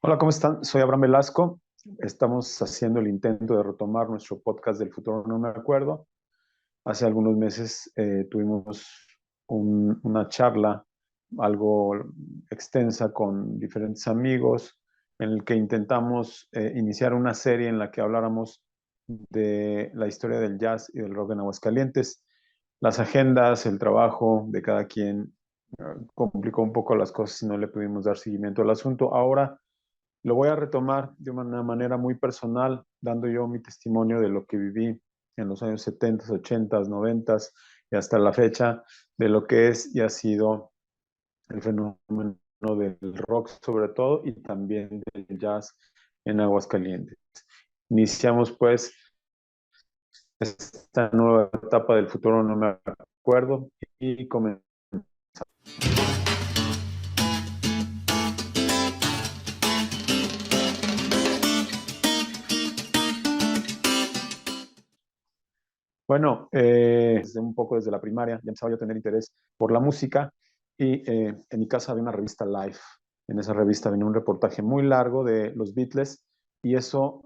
Hola, ¿cómo están? Soy Abraham Velasco. Estamos haciendo el intento de retomar nuestro podcast del futuro, no me acuerdo. Hace algunos meses tuvimos una charla algo extensa con diferentes amigos en el que intentamos iniciar una serie en la que habláramos de la historia del jazz y del rock en Aguascalientes. Las agendas, el trabajo de cada quien complicó un poco las cosas y no le pudimos dar seguimiento al asunto. Ahora lo voy a retomar de una manera muy personal, dando yo mi testimonio de lo que viví en los años 70, 80, 90 y hasta la fecha de lo que es y ha sido el fenómeno del rock sobre todo y también del jazz en Aguascalientes. Iniciamos pues esta nueva etapa del futuro, no me acuerdo, y comenzamos. Bueno, desde un poco desde la primaria ya empezaba yo a tener interés por la música y en mi casa había una revista Life. En esa revista venía un reportaje muy largo de los Beatles y eso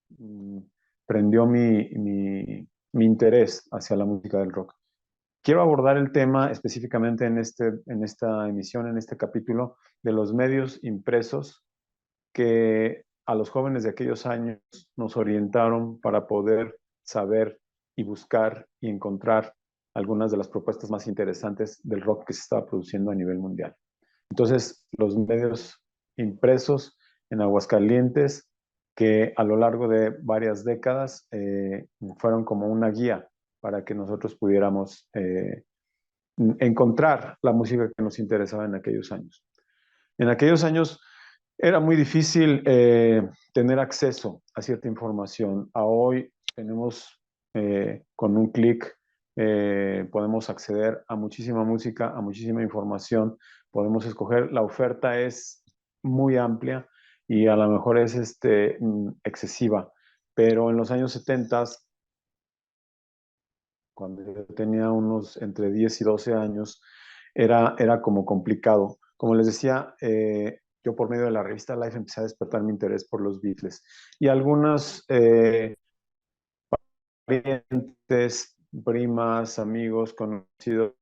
mm, prendió mi interés hacia la música del rock. Quiero abordar el tema específicamente en esta emisión, en este capítulo, de los medios impresos que a los jóvenes de aquellos años nos orientaron para poder saber y buscar y encontrar algunas de las propuestas más interesantes del rock que se estaba produciendo a nivel mundial. Entonces, los medios impresos en Aguascalientes, que a lo largo de varias décadas fueron como una guía para que nosotros pudiéramos encontrar la música que nos interesaba en aquellos años. En aquellos años era muy difícil tener acceso a cierta información. A hoy tenemos con un clic, podemos acceder a muchísima música, a muchísima información, podemos escoger. La oferta es muy amplia y a lo mejor es excesiva, pero en los años 70, cuando yo tenía unos entre 10 y 12 años, era como complicado. Como les decía, yo por medio de la revista Life empecé a despertar mi interés por los Beatles. Y algunos parientes, primas, amigos, conocidos,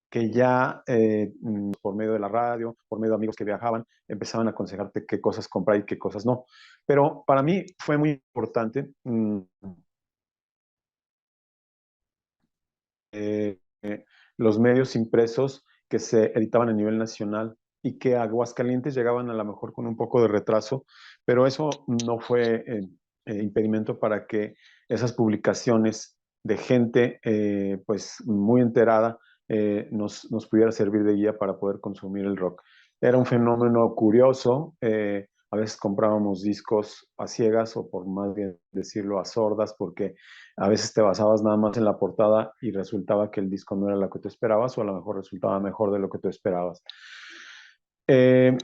que ya por medio de la radio, por medio de amigos que viajaban, empezaban a aconsejarte qué cosas comprar y qué cosas no. Pero para mí fue muy importante los medios impresos que se editaban a nivel nacional y que a Aguascalientes llegaban a lo mejor con un poco de retraso, pero eso no fue impedimento para que esas publicaciones de gente pues muy enterada nos pudiera servir de guía para poder consumir el rock. Era un fenómeno curioso, a veces comprábamos discos a ciegas o por más bien decirlo a sordas, porque a veces te basabas nada más en la portada y resultaba que el disco no era lo que tú esperabas o a lo mejor resultaba mejor de lo que tú esperabas. Eh,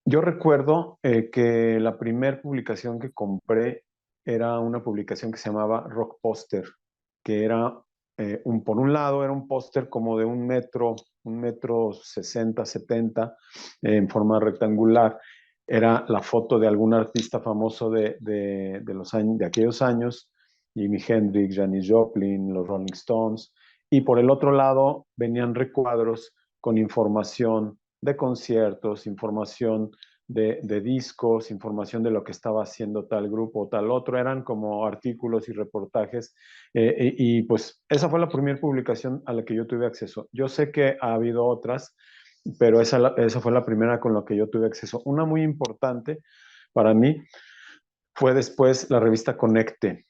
yo recuerdo que la primera publicación que compré era una publicación que se llamaba Rock Poster, que era, por un lado, era un póster como de un metro 60, 70, en forma rectangular. Era la foto de algún artista famoso de los años, de aquellos años, Jimi Hendrix, Janis Joplin, los Rolling Stones. Y por el otro lado venían recuadros con información de conciertos, información de discos, información de lo que estaba haciendo tal grupo o tal otro, eran como artículos y reportajes, y pues esa fue la primera publicación a la que yo tuve acceso. Yo sé que ha habido otras, pero esa fue la primera con la que yo tuve acceso. Una muy importante para mí fue después la revista Conecte.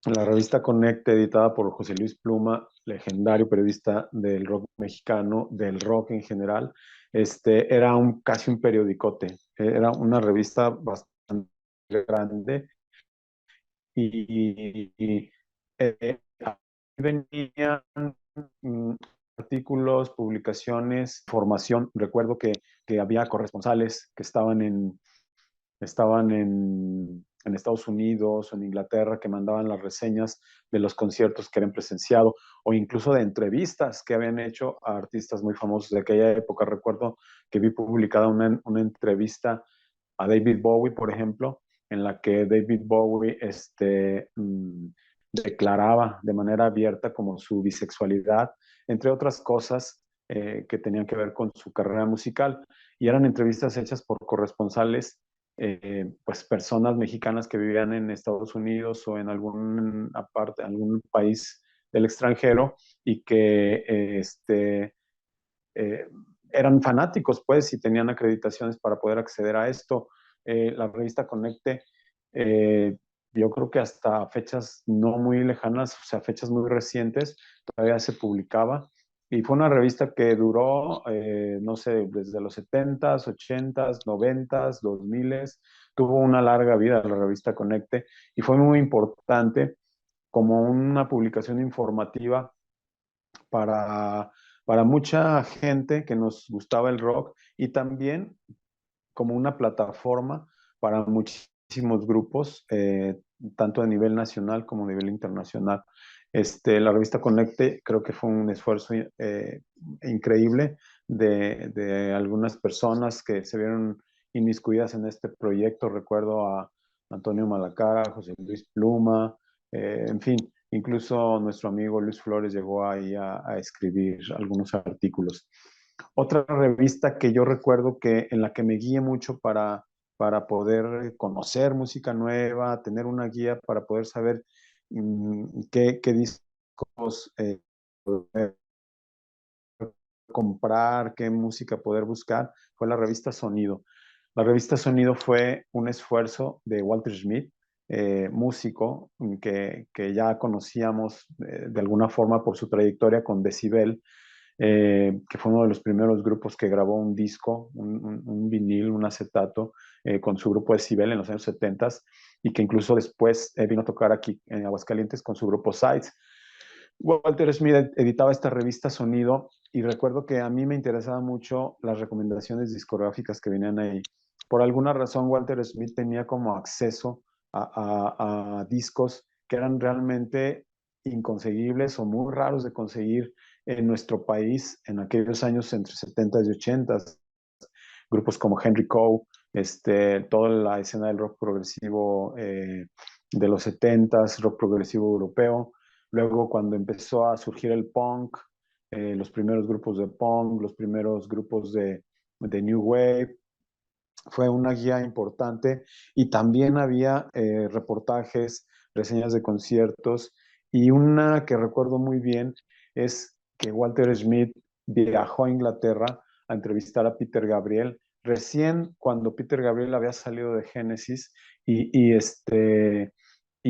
La revista Conecte, editada por José Luis Pluma, legendario periodista del rock mexicano, del rock en general, era casi un periodicote. Era una revista bastante grande y ahí venían mm, artículos, publicaciones, formación. Recuerdo que había corresponsales que estaban en en Estados Unidos o en Inglaterra que mandaban las reseñas de los conciertos que habían presenciado o incluso de entrevistas que habían hecho a artistas muy famosos de aquella época. Recuerdo que vi publicada una entrevista a David Bowie, por ejemplo, en la que David Bowie declaraba de manera abierta como su bisexualidad, entre otras cosas que tenían que ver con su carrera musical. Y eran entrevistas hechas por corresponsales, pues personas mexicanas que vivían en Estados Unidos o en algún país del extranjero y que eh, eran fanáticos, pues, y tenían acreditaciones para poder acceder a esto. La revista Conecte, yo creo que hasta fechas no muy lejanas, o sea, fechas muy recientes, todavía se publicaba. Y fue una revista que duró, no sé, desde los 70s, 80s, 90s, 2000s. Tuvo una larga vida la revista Conecte y fue muy importante como una publicación informativa para, para mucha gente que nos gustaba el rock y también como una plataforma para muchísimos grupos, tanto a nivel nacional como a nivel internacional. La revista Conecte creo que fue un esfuerzo increíble de algunas personas que se vieron inmiscuidas en este proyecto. Recuerdo a Antonio Malacara, José Luis Pluma, en fin, incluso nuestro amigo Luis Flores llegó ahí a escribir algunos artículos. Otra revista que yo recuerdo que en la que me guié mucho para poder conocer música nueva, tener una guía para poder saber qué discos poder comprar, qué música poder buscar, fue la revista Sonido. La revista Sonido fue un esfuerzo de Walter Schmidt, músico que ya conocíamos de alguna forma por su trayectoria con Decibel, que fue uno de los primeros grupos que grabó un disco, un vinil, un acetato, con su grupo Decibel en los años 70 y que incluso después vino a tocar aquí en Aguascalientes con su grupo Sides. Walter Smith editaba esta revista Sonido y recuerdo que a mí me interesaban mucho las recomendaciones discográficas que venían ahí. Por alguna razón, Walter Smith tenía como acceso a discos que eran realmente inconseguibles o muy raros de conseguir en nuestro país en aquellos años entre 70 y 80. Grupos como Henry Coe, toda la escena del rock progresivo de los 70, rock progresivo europeo. Luego, cuando empezó a surgir el punk, los primeros grupos de punk, los primeros grupos de New Wave, fue una guía importante y también había reportajes, reseñas de conciertos y una que recuerdo muy bien es que Walter Smith viajó a Inglaterra a entrevistar a Peter Gabriel, recién cuando Peter Gabriel había salido de Genesis y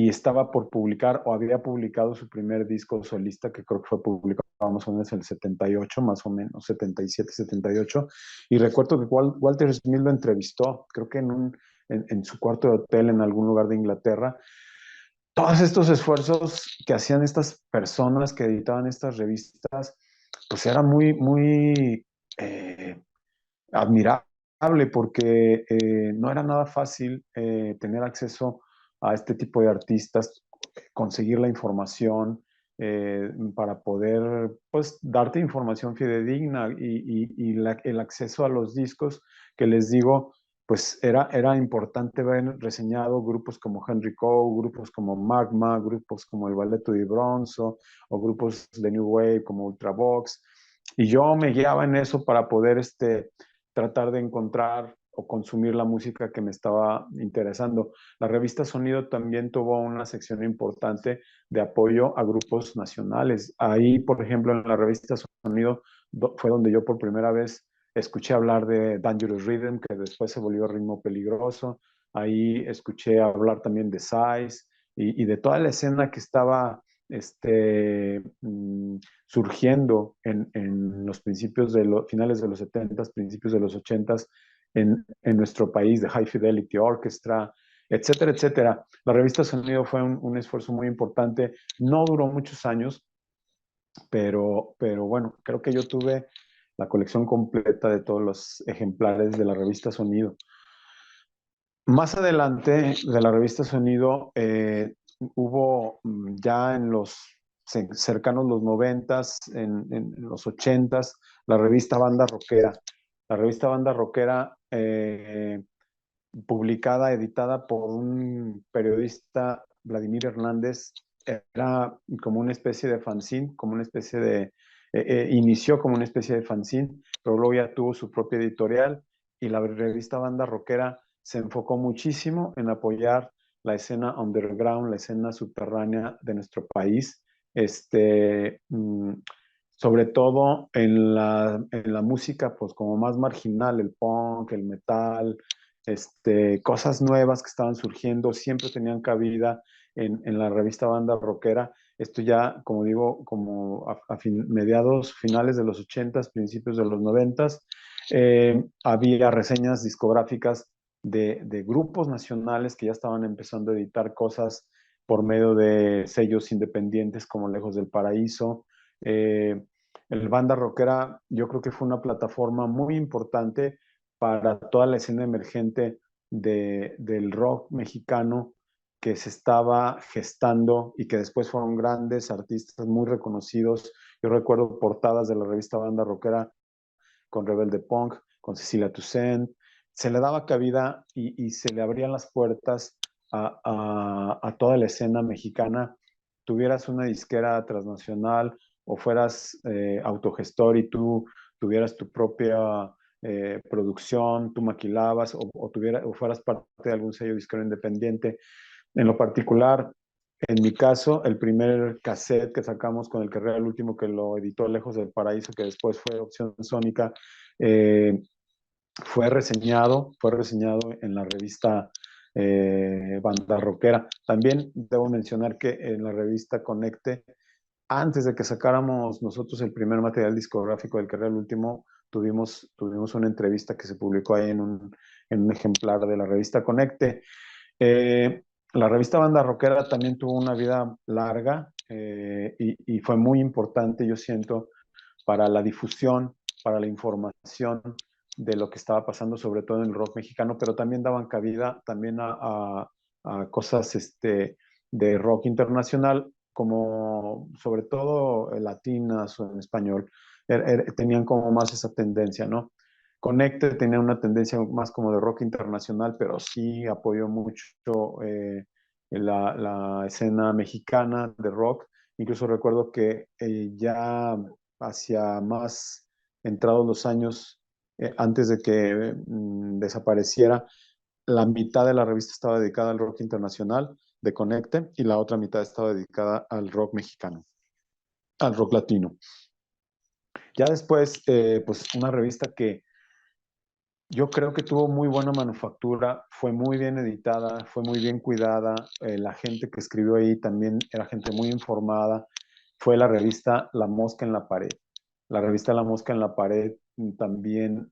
estaba por publicar o había publicado su primer disco solista que creo que fue publicado más o menos en el 78, más o menos 77, 78. Y recuerdo que Walter Smith lo entrevistó, creo que en su cuarto de hotel en algún lugar de Inglaterra. Todos estos esfuerzos que hacían estas personas que editaban estas revistas, pues era muy admirable porque no era nada fácil tener acceso a este tipo de artistas, conseguir la información para poder pues darte información fidedigna y el acceso a los discos que les digo, pues era importante ver reseñado grupos como Henry Coe, grupos como Magma, grupos como el Balletto di Bronzo o grupos de New Wave como Ultravox. Y yo me guiaba en eso para poder tratar de encontrar o consumir la música que me estaba interesando. La revista Sonido también tuvo una sección importante de apoyo a grupos nacionales. Ahí, por ejemplo, en la revista Sonido fue donde yo por primera vez escuché hablar de Dangerous Rhythm, que después se volvió Ritmo Peligroso. Ahí escuché hablar también de Size y de toda la escena que estaba surgiendo en los principios de los finales de los 70, principios de los 80 en nuestro país, de High Fidelity Orchestra, etcétera, etcétera. La revista Sonido fue un esfuerzo muy importante. No duró muchos años, pero bueno, creo que yo tuve la colección completa de todos los ejemplares de la revista Sonido. Más adelante de la revista Sonido hubo ya en los cercanos los noventas, en los ochentas, la revista Banda Rockera. La revista Banda Rockera, publicada, editada por un periodista, Vladimir Hernández, era como una especie de fanzine, como una especie de, inició como una especie de fanzine, pero luego ya tuvo su propia editorial y la revista Banda Rockera se enfocó muchísimo en apoyar la escena underground, la escena subterránea de nuestro país, este, sobre todo en la música, pues como más marginal, el punk, el metal, cosas nuevas que estaban surgiendo, siempre tenían cabida en la revista Banda Rockera. Esto ya, como digo, como mediados, finales de los ochentas, principios de los noventas, había reseñas discográficas de grupos nacionales que ya estaban empezando a editar cosas por medio de sellos independientes como Lejos del Paraíso. El Banda Rockera yo creo que fue una plataforma muy importante para toda la escena emergente del rock mexicano que se estaba gestando y que después fueron grandes artistas muy reconocidos. Yo recuerdo portadas de la revista Banda Rockera con Rebelde Punk, con Cecilia Toussaint. Se le daba cabida y se le abrían las puertas a toda la escena mexicana. Tuvieras una disquera transnacional o fueras autogestor y tú tuvieras tu propia producción, tú maquilabas o fueras parte de algún sello disquero independiente. En lo particular, en mi caso, el primer cassette que sacamos con el que era el último que lo editó Lejos del Paraíso, que después fue Opción Sónica, eh, fue reseñado en la revista Banda Rockera. También debo mencionar que en la revista Conecte, antes de que sacáramos nosotros el primer material discográfico del que era el último, tuvimos una entrevista que se publicó ahí en un ejemplar de la revista Conecte. Eh, la revista Banda Rockera también tuvo una vida larga y fue muy importante, yo siento, para la difusión, para la información de lo que estaba pasando, sobre todo en el rock mexicano, pero también daban cabida también a cosas de rock internacional, como sobre todo latinas o en español. Tenían como más esa tendencia, ¿no? Connected tenía una tendencia más como de rock internacional, pero sí apoyó mucho la escena mexicana de rock. Incluso recuerdo que ya hacia más entrados los años, antes de que desapareciera, la mitad de la revista estaba dedicada al rock internacional de Connecte y la otra mitad estaba dedicada al rock mexicano, al rock latino. Ya después, pues una revista que yo creo que tuvo muy buena manufactura, fue muy bien editada, fue muy bien cuidada. La gente que escribió ahí también era gente muy informada. Fue la revista La Mosca en la Pared. La revista La Mosca en la Pared también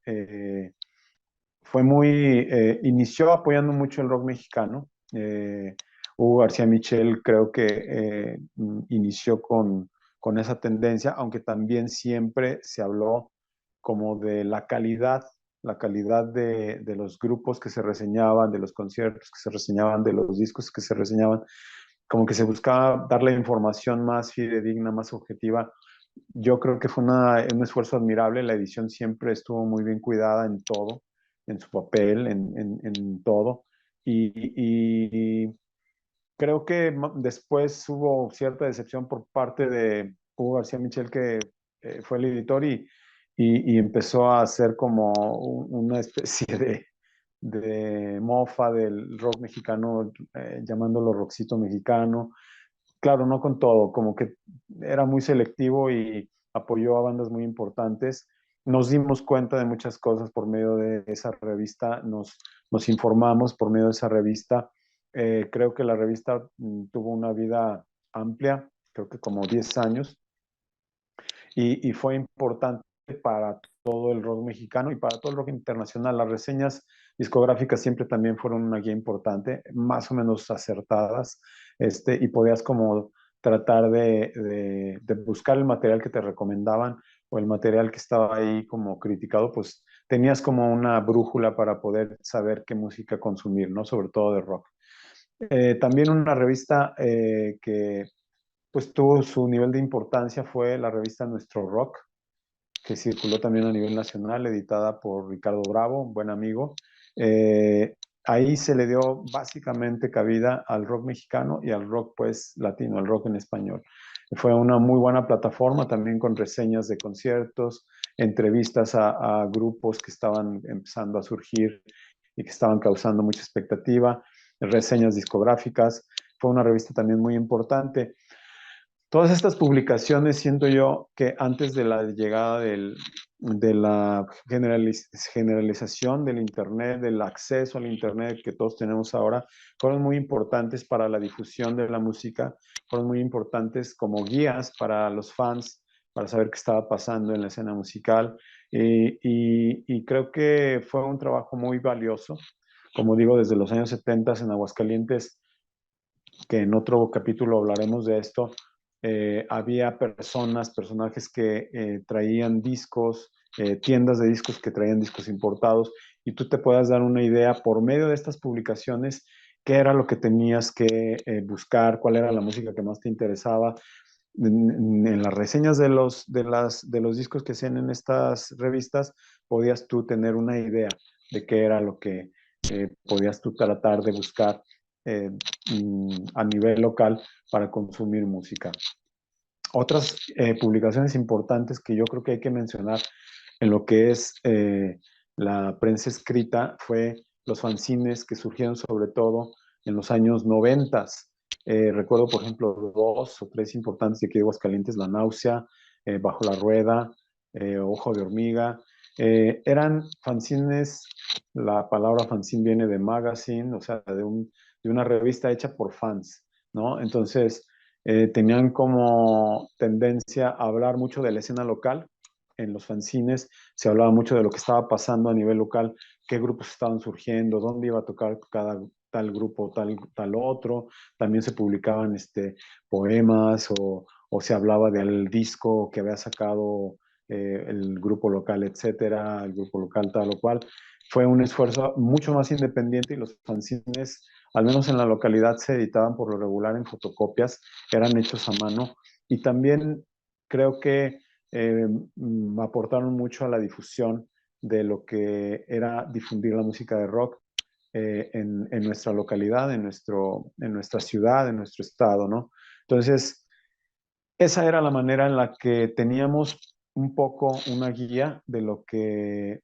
fue muy, inició apoyando mucho el rock mexicano. Hugo García Michel creo que inició con esa tendencia, aunque también siempre se habló como de la calidad de los grupos que se reseñaban, de los conciertos que se reseñaban, de los discos que se reseñaban, como que se buscaba dar la información más fidedigna, más objetiva. Yo creo que fue un esfuerzo admirable, la edición siempre estuvo muy bien cuidada en todo, en su papel, en todo, y creo que después hubo cierta decepción por parte de Hugo García Michel, que fue el editor y empezó a hacer como una especie de mofa del rock mexicano, llamándolo rockcito mexicano. Claro, no con todo, como que era muy selectivo y apoyó a bandas muy importantes. Nos dimos cuenta de muchas cosas por medio de esa revista, nos informamos por medio de esa revista. Creo que la revista tuvo una vida amplia, creo que como 10 años, y fue importante para todo el rock mexicano y para todo el rock internacional. Las reseñas discográficas siempre también fueron una guía importante, más o menos acertadas, y podías como tratar de buscar el material que te recomendaban o el material que estaba ahí como criticado, pues tenías como una brújula para poder saber qué música consumir, ¿no? Sobre todo de rock. También una revista que pues tuvo su nivel de importancia fue la revista Nuestro Rock, que circuló también a nivel nacional, editada por Ricardo Bravo, un buen amigo. Eh, Ahí se le dio básicamente cabida al rock mexicano y al rock pues latino, al rock en español. Fue una muy buena plataforma también con reseñas de conciertos, entrevistas a grupos que estaban empezando a surgir y que estaban causando mucha expectativa, reseñas discográficas. Fue una revista también muy importante. Todas estas publicaciones, siento yo que antes de la llegada de la generalización del Internet, del acceso al Internet que todos tenemos ahora, fueron muy importantes para la difusión de la música, fueron muy importantes como guías para los fans, para saber qué estaba pasando en la escena musical. Y creo que fue un trabajo muy valioso. Como digo, desde los años 70 en Aguascalientes, que en otro capítulo hablaremos de esto, había personajes que traían discos, tiendas de discos que traían discos importados, y tú te puedas dar una idea por medio de estas publicaciones qué era lo que tenías que buscar, cuál era la música que más te interesaba. En las reseñas de los discos que hacían en estas revistas, podías tú tener una idea de qué era lo que podías tú tratar de buscar eh, a nivel local para consumir música. Otras publicaciones importantes que yo creo que hay que mencionar en lo que es la prensa escrita fue los fanzines que surgieron sobre todo en los años 90. Recuerdo, por ejemplo, dos o tres importantes de aquí de Aguascalientes: La Náusea, Bajo la Rueda, Ojo de Hormiga. Eran fanzines, la palabra fanzine viene de magazine, o sea, de una revista hecha por fans, ¿no? Entonces, tenían como tendencia a hablar mucho de la escena local. En los fanzines se hablaba mucho de lo que estaba pasando a nivel local, qué grupos estaban surgiendo, dónde iba a tocar cada tal grupo, tal otro. También se publicaban poemas o se hablaba del disco que había sacado el grupo local, etcétera, el grupo local tal o cual. Fue un esfuerzo mucho más independiente, y los fanzines, al menos en la localidad, se editaban por lo regular en fotocopias, eran hechos a mano, y también creo que aportaron mucho a la difusión de lo que era difundir la música de rock en nuestra localidad, en nuestra ciudad, en nuestro estado, ¿no? Entonces, esa era la manera en la que teníamos un poco una guía de lo que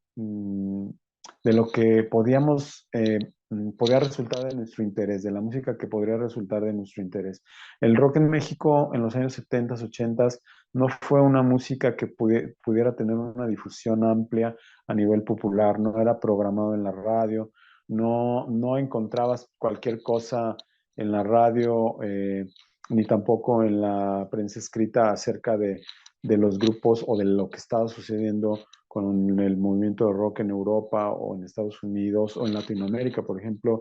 podía resultar de nuestro interés, de la música que podría resultar de nuestro interés. El rock en México en los años 70, 80 no fue una música que pudiera tener una difusión amplia a nivel popular, no era programado en la radio, no encontrabas cualquier cosa en la radio. Ni tampoco en la prensa escrita acerca de los grupos o de lo que estaba sucediendo con el movimiento de rock en Europa o en Estados Unidos o en Latinoamérica. Por ejemplo,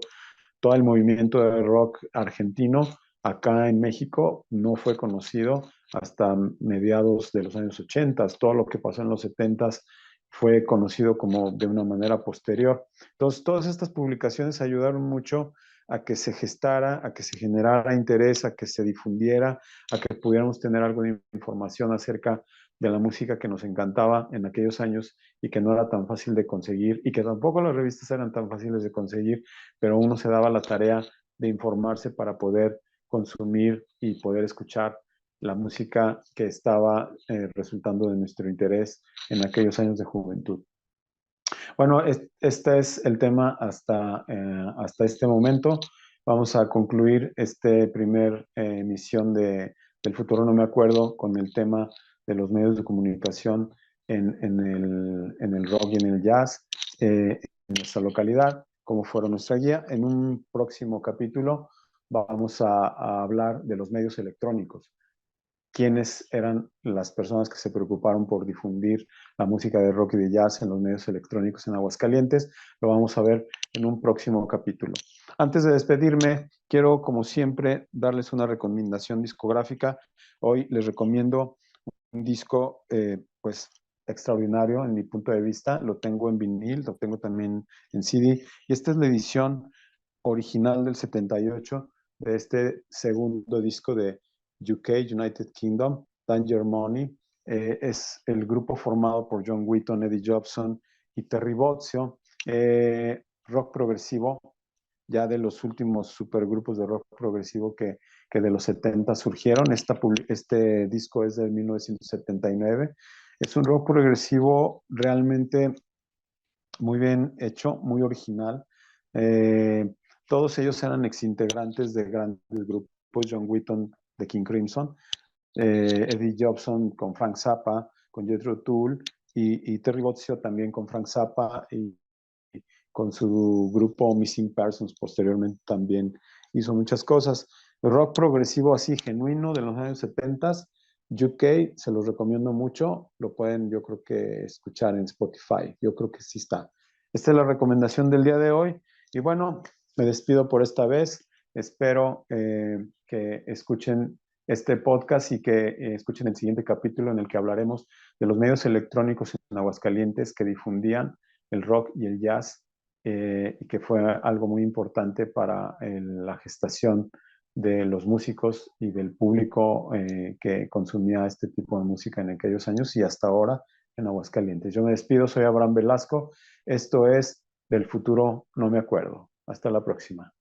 todo el movimiento de rock argentino acá en México no fue conocido hasta mediados de los años 80. Todo lo que pasó en los 70 fue conocido como de una manera posterior. Entonces, todas estas publicaciones ayudaron mucho a que se gestara, a que se generara interés, a que se difundiera, a que pudiéramos tener algo de información acerca de la música que nos encantaba en aquellos años y que no era tan fácil de conseguir, y que tampoco las revistas eran tan fáciles de conseguir, pero uno se daba la tarea de informarse para poder consumir y poder escuchar la música que estaba resultando de nuestro interés en aquellos años de juventud. Bueno, este es el tema hasta este momento. Vamos a concluir este primer emisión del Futuro No Me Acuerdo con el tema de los medios de comunicación en el rock y en el jazz en nuestra localidad, cómo fueron nuestra guía. En un próximo capítulo vamos a hablar de los medios electrónicos, quiénes eran las personas que se preocuparon por difundir la música de rock y de jazz en los medios electrónicos en Aguascalientes. Lo vamos a ver en un próximo capítulo. Antes de despedirme, quiero, como siempre, darles una recomendación discográfica. Hoy les recomiendo un disco, pues, extraordinario en mi punto de vista. Lo tengo en vinil, lo tengo también en CD. Y esta es la edición original del 78 de este segundo disco de UK, United Kingdom, Danger Money. Es el grupo formado por John Wetton, Eddie Jobson y Terry Bozzio. Rock progresivo, ya de los últimos supergrupos de rock progresivo que de los 70 surgieron. Este disco es de 1979. Es un rock progresivo realmente muy bien hecho, muy original. Eh, Todos ellos eran exintegrantes de grandes grupos. John Wetton de King Crimson, Eddie Jobson con Frank Zappa, con Jethro Tull y Terry Bozzio también con Frank Zappa y con su grupo Missing Persons posteriormente también hizo muchas cosas. El rock progresivo así genuino de los años 70, UK, se los recomiendo mucho, lo pueden yo creo que escuchar en Spotify, yo creo que sí está. Esta es la recomendación del día de hoy y bueno, me despido por esta vez, espero que escuchen este podcast y que escuchen el siguiente capítulo en el que hablaremos de los medios electrónicos en Aguascalientes que difundían el rock y el jazz y que fue algo muy importante para la gestación de los músicos y del público que consumía este tipo de música en aquellos años y hasta ahora en Aguascalientes. Yo me despido, soy Abraham Velasco. Esto es Del futuro no me acuerdo. Hasta la próxima.